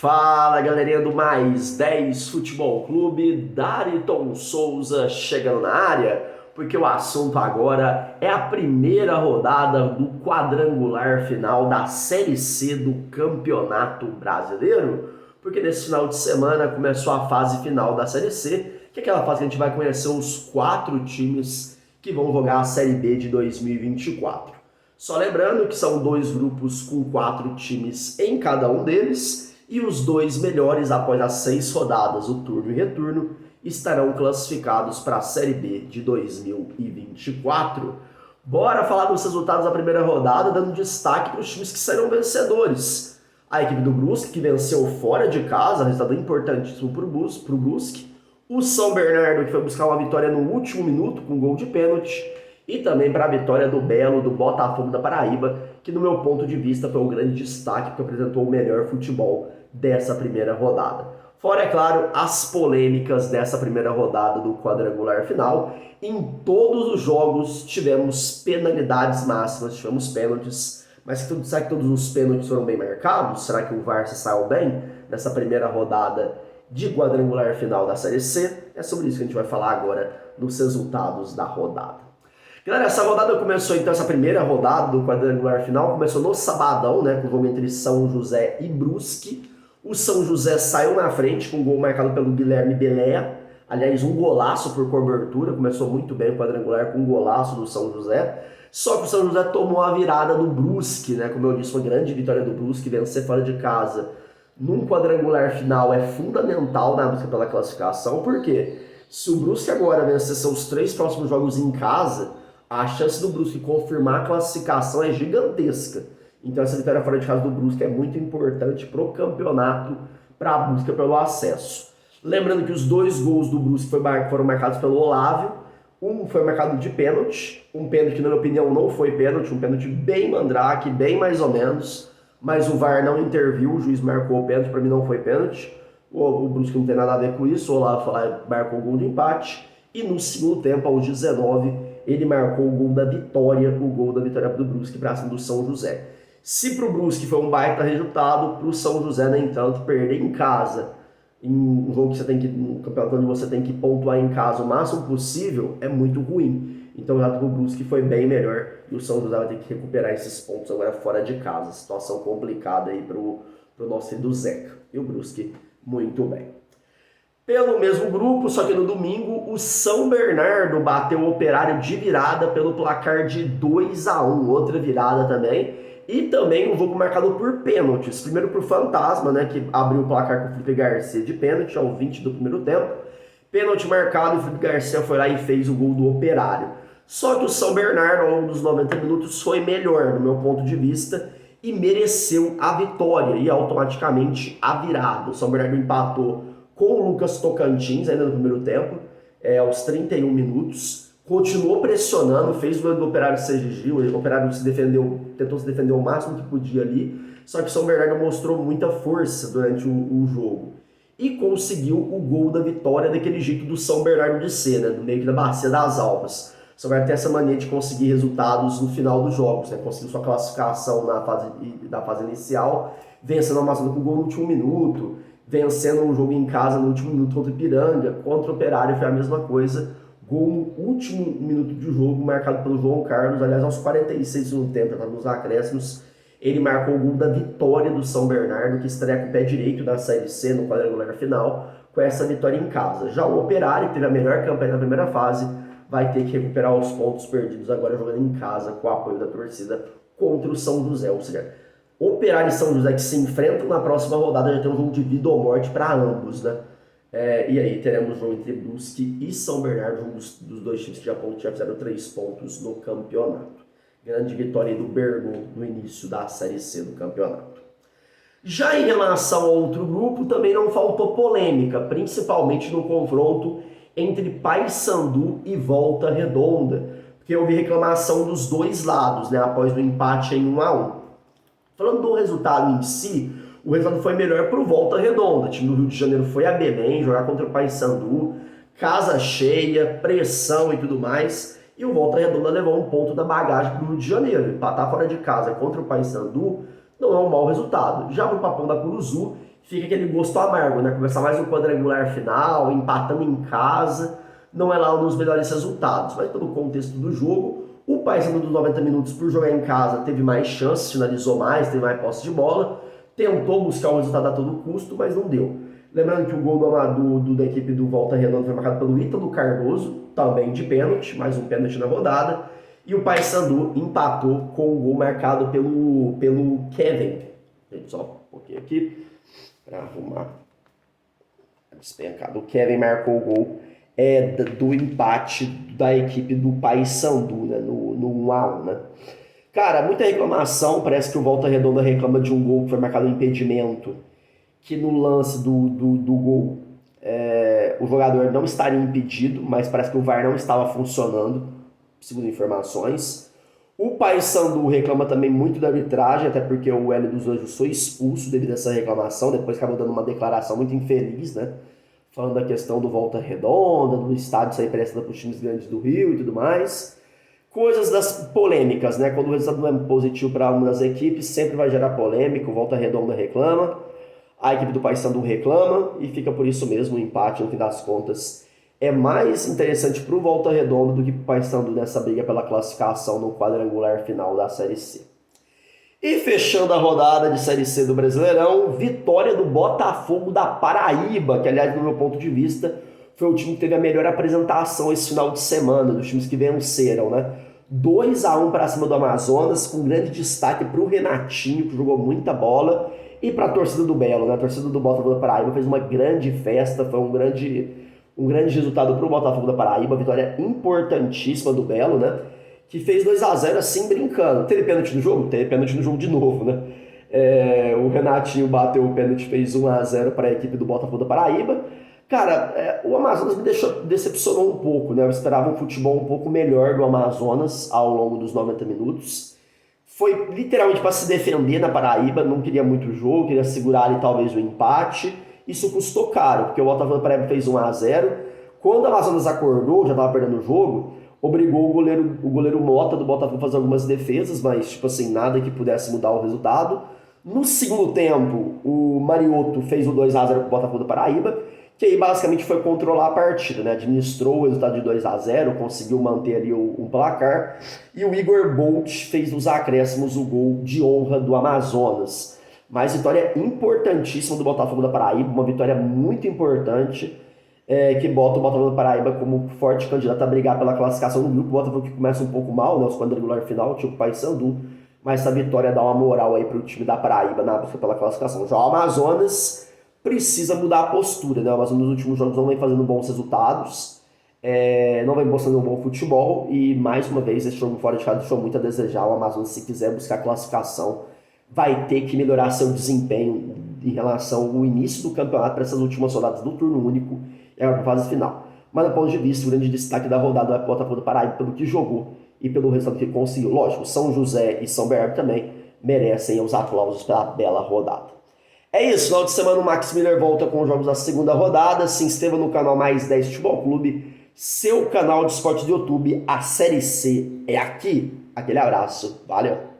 Fala galerinha do Mais 10 Futebol Clube, Dariton Souza chegando na área, porque o assunto agora é a primeira rodada do quadrangular final da Série C do Campeonato Brasileiro, porque nesse final de semana começou a fase final da Série C, que é aquela fase que a gente vai conhecer os 4 times que vão jogar a Série B de 2024. Só lembrando que são 2 grupos com 4 times em cada um deles, e os 2 melhores após as 6 rodadas, o turno e retorno, estarão classificados para a Série B de 2024. Bora falar dos resultados da primeira rodada, dando destaque para os times que serão vencedores. A equipe do Brusque, que venceu fora de casa, resultado importantíssimo para o Brusque. O São Bernardo, que foi buscar uma vitória no último minuto com gol de pênalti. E também para a vitória do Belo, do Botafogo da Paraíba, que no meu ponto de vista foi um grande destaque, porque apresentou o melhor futebol dessa primeira rodada. Fora, é claro, as polêmicas dessa primeira rodada do quadrangular final. Em todos os jogos tivemos penalidades máximas, tivemos pênaltis, mas será que todos os pênaltis foram bem marcados? Será que o VAR se saiu bem nessa primeira rodada de quadrangular final da Série C? É sobre isso que a gente vai falar agora nos resultados da rodada. Galera, essa rodada começou então, essa primeira rodada do quadrangular final, começou no sabadão, né, com o jogo entre São José e Brusque. O São José saiu na frente com um gol marcado pelo Guilherme Belea, aliás, um golaço por cobertura, começou muito bem o quadrangular com um golaço do São José, só que o São José tomou a virada do Brusque, né, como eu disse, uma grande vitória do Brusque, vencer fora de casa num quadrangular final é fundamental na busca pela classificação, porque se o Brusque agora vencer seus 3 próximos jogos em casa, a chance do Brusque confirmar a classificação é gigantesca. Então essa vitória fora de casa do Brusque é muito importante para o campeonato, para a busca pelo acesso. Lembrando que os 2 gols do Brusque foram marcados pelo Olávio. Um foi marcado de pênalti, um pênalti que na minha opinião não foi pênalti, um pênalti bem mandrake, bem mais ou menos, mas o VAR não interviu, o juiz marcou o pênalti, para mim não foi pênalti. O Brusque não tem nada a ver com isso, o Olávio marcou o gol de empate, e no segundo tempo, aos 19, ele marcou o gol da vitória do Brusque para cima do São José. Se para o Brusque foi um baita resultado, para o São José, nem tanto, perder em casa, em um jogo que você tem que, um campeonato onde você tem que pontuar em casa o máximo possível, é muito ruim. Então já o Brusque foi bem melhor e o São José vai ter que recuperar esses pontos agora fora de casa. Situação complicada aí para o nosso querido Zeca. E o Brusque muito bem. Pelo mesmo grupo, só que no domingo, o São Bernardo bateu o Operário de virada pelo placar de 2-1, outra virada também, e também um jogo marcado por pênaltis. Primeiro por Fantasma, né, que abriu o placar com o Felipe Garcia de pênalti ao 20 do primeiro tempo. Pênalti marcado, o Felipe Garcia foi lá e fez o gol do Operário. Só que o São Bernardo, ao longo dos 90 minutos, foi melhor, no meu ponto de vista, e mereceu a vitória e automaticamente a virada. O São Bernardo empatou com o Lucas Tocantins, ainda no primeiro tempo, aos 31 minutos, continuou pressionando, fez o gol do Operário CGG, o Operário tentou se defender o máximo que podia ali, só que o São Bernardo mostrou muita força durante o jogo, e conseguiu o gol da vitória daquele jeito do São Bernardo de ser, né, do meio que da Bacia das Almas. O São Bernardo tem essa mania de conseguir resultados no final dos jogos, né, conseguiu sua classificação na fase inicial, vencendo a Amazonas com gol no último minuto, vencendo um jogo em casa no último minuto contra o Ipiranga, contra o Operário foi a mesma coisa, gol no último minuto de jogo, marcado pelo João Carlos, aliás aos 46 do tempo, já estava nos acréscimos, ele marcou o gol da vitória do São Bernardo, que estreia com o pé direito da Série C no quadrangular final, com essa vitória em casa. Já o Operário, que teve a melhor campanha na primeira fase, vai ter que recuperar os pontos perdidos agora jogando em casa, com o apoio da torcida, contra o São José, ou seja, Operário e São José que se enfrentam na próxima rodada, já tem um jogo de vida ou morte para ambos, né? E aí teremos um jogo entre Brusque e São Bernardo, um dos 2 times que já fizeram 3 pontos no campeonato. Grande vitória do Bergamo no início da Série C do campeonato. Já em relação ao outro grupo, também não faltou polêmica, principalmente no confronto entre Paysandu e Volta Redonda, porque houve reclamação dos 2 lados, né, após o empate em 1-1. Falando do resultado em si, o resultado foi melhor para o Volta Redonda. O time do Rio de Janeiro foi a Belém jogar contra o Paysandu, casa cheia, pressão e tudo mais. E o Volta Redonda levou um ponto da bagagem para o Rio de Janeiro. Empatar fora de casa contra o Paysandu não é um mau resultado. Já para o Papão da Curuzu, fica aquele gosto amargo, né? Começar mais um quadrangular final, empatando em casa, não é lá um dos melhores resultados. Mas pelo contexto do jogo, o Paysandu dos 90 minutos por jogar em casa teve mais chances, finalizou mais, teve mais posse de bola, tentou buscar o resultado a todo custo, mas não deu. Lembrando que o gol da equipe do Volta Redonda foi marcado pelo Ítalo Cardoso, também de pênalti, mais um pênalti na rodada. E o Paysandu empatou com o gol marcado pelo Kevin. Deixa eu só um pouquinho aqui para arrumar a despencada. O Kevin marcou o gol do empate da equipe do Paysandu, né, no 1-1, né? Cara, muita reclamação, parece que o Volta Redonda reclama de um gol que foi marcado um impedimento, que no lance do gol o jogador não estaria impedido, mas parece que o VAR não estava funcionando, segundo informações. O Paysandu reclama também muito da arbitragem, até porque o Hélio dos Anjos foi expulso devido a essa reclamação, depois acabou dando uma declaração muito infeliz, né? Falando da questão do Volta Redonda, do estádio sair prestando para os times grandes do Rio e tudo mais. Coisas das polêmicas, né? Quando o resultado não é positivo para uma das equipes, sempre vai gerar polêmica, o Volta Redonda reclama, a equipe do Paysandu reclama e fica por isso mesmo o empate, no fim das contas. É mais interessante para o Volta Redonda do que para o Paysandu nessa briga pela classificação no quadrangular final da Série C. E fechando a rodada de Série C do Brasileirão, vitória do Botafogo da Paraíba, que aliás, no meu ponto de vista, foi o time que teve a melhor apresentação esse final de semana, dos times que venceram, né? 2-1 para cima do Amazonas, com grande destaque para o Renatinho, que jogou muita bola, e para a torcida do Belo, né? A torcida do Botafogo da Paraíba fez uma grande festa, foi um grande resultado para o Botafogo da Paraíba, vitória importantíssima do Belo, né? Que fez 2-0 assim, brincando. Teve pênalti no jogo? Teve pênalti no jogo de novo, né? O Renatinho bateu o pênalti, fez 1-0 para a equipe do Botafogo da Paraíba. Cara, o Amazonas decepcionou um pouco, né? Eu esperava um futebol um pouco melhor do Amazonas ao longo dos 90 minutos. Foi literalmente para se defender na Paraíba, não queria muito jogo, queria segurar ali talvez o empate. Isso custou caro, porque o Botafogo da Paraíba fez 1-0. Quando o Amazonas acordou, já estava perdendo o jogo, obrigou o goleiro Mota do Botafogo a fazer algumas defesas, mas tipo assim, nada que pudesse mudar o resultado. No segundo tempo, o Mariotto fez o 2-0 para o Botafogo da Paraíba, que aí basicamente foi controlar a partida, né? Administrou o resultado de 2-0, conseguiu manter ali um placar, e o Igor Bolt fez nos acréscimos o gol de honra do Amazonas. Mas vitória importantíssima do Botafogo da Paraíba, uma vitória muito importante, que bota o Botafogo da Paraíba como forte candidato a brigar pela classificação do grupo. O Botafogo que começa um pouco mal, né, os quadrangular final, tipo o Paysandu, mas essa vitória dá uma moral aí pro time da Paraíba na busca pela classificação. Já o Amazonas precisa mudar a postura, né? O Amazonas nos últimos jogos não vem fazendo bons resultados, não vem mostrando um bom futebol, e mais uma vez esse jogo fora de casa deixou muito a desejar. O Amazonas, se quiser buscar a classificação, vai ter que melhorar seu desempenho em relação ao início do campeonato para essas últimas rodadas do turno único e agora para a fase final. Mas, do ponto de vista, o grande destaque da rodada é o Botafogo do Paraíba pelo que jogou e pelo resultado que conseguiu. Lógico, São José e São Bernardo também merecem os aplausos pela bela rodada. É isso, final de semana o Max Miller volta com os jogos da segunda rodada. Se inscreva no canal Mais 10 Futebol Clube, seu canal de esporte do YouTube. A Série C é aqui. Aquele abraço, valeu!